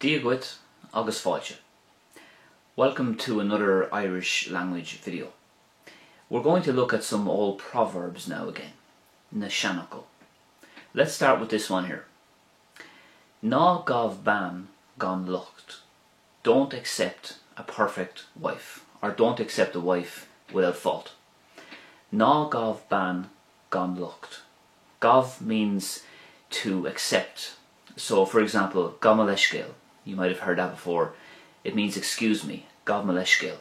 Gaeilge agus fáilte. Welcome to another Irish language video. We're going to look at some old proverbs now again. Na seanachal. Let's start with this one here. Ná gav ban gan lucht. Don't accept a perfect wife, or don't accept a wife without fault. Ná gav ban gan lucht. Gav means to accept. So for example, gav me leiscéal. You might have heard that before. It means excuse me. Gav me leiscéal.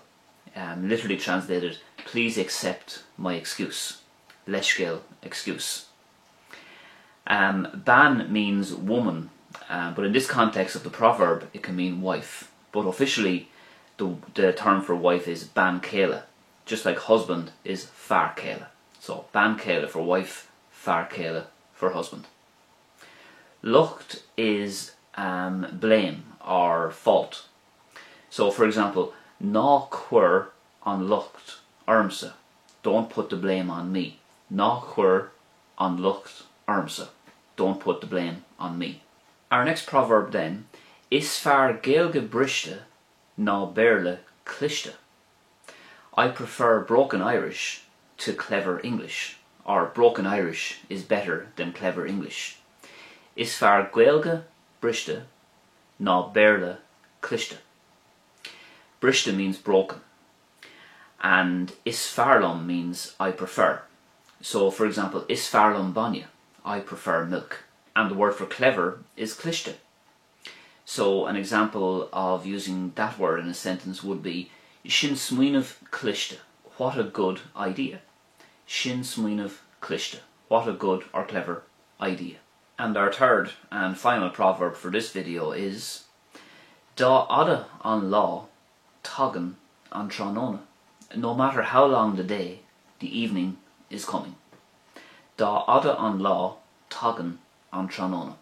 Literally translated, please accept my excuse. Leiscéal, excuse. Ban means woman, but in this context of the proverb it can mean wife. But officially the term for wife is ban céile, just like husband is fear céile. So ban céile for wife, fear céile for husband. Lucht is blame or fault. So for example, ná cuir an lucht ormsa. Don't put the blame on me. Ná cuir an lucht ormsa. Don't put the blame on me. Our next proverb then is fear Gaeilge briste ná béarla cliste. I prefer broken Irish to clever English, or broken Irish is better than clever English. Is fear Gaeilge briste ná béarla cliste. Briste means broken, and is fearlum means I prefer. So for example, is fearlum banya, I prefer milk. And the word for clever is cliste. So an example of using that word in a sentence would be Sin smuoinmh cliste, what a good idea. Sin smuoinmh cliste, what a good or clever idea. And our third and final proverb for this video is Dá ada an lá tagan an tránóna. No matter how long the day, the evening is coming. Dá ada an lá tagan an tránóna.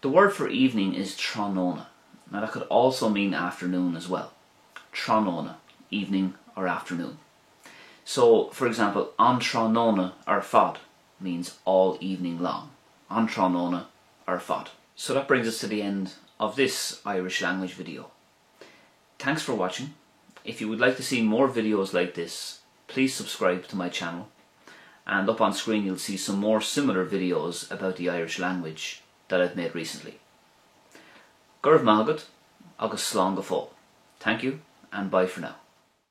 The word for evening is tránóna. Now that could also mean afternoon as well. Tránóna, evening or afternoon. So for example, an tránóna ar fad means all evening long. An tránóna ar fad. So that brings us to the end of this Irish language video. Thanks for watching. If you would like to see more videos like this, please subscribe to my channel. And up on screen you'll see some more similar videos about the Irish language that I've made recently. Gurb magadh agus slán go fóill. Thank you and bye for now.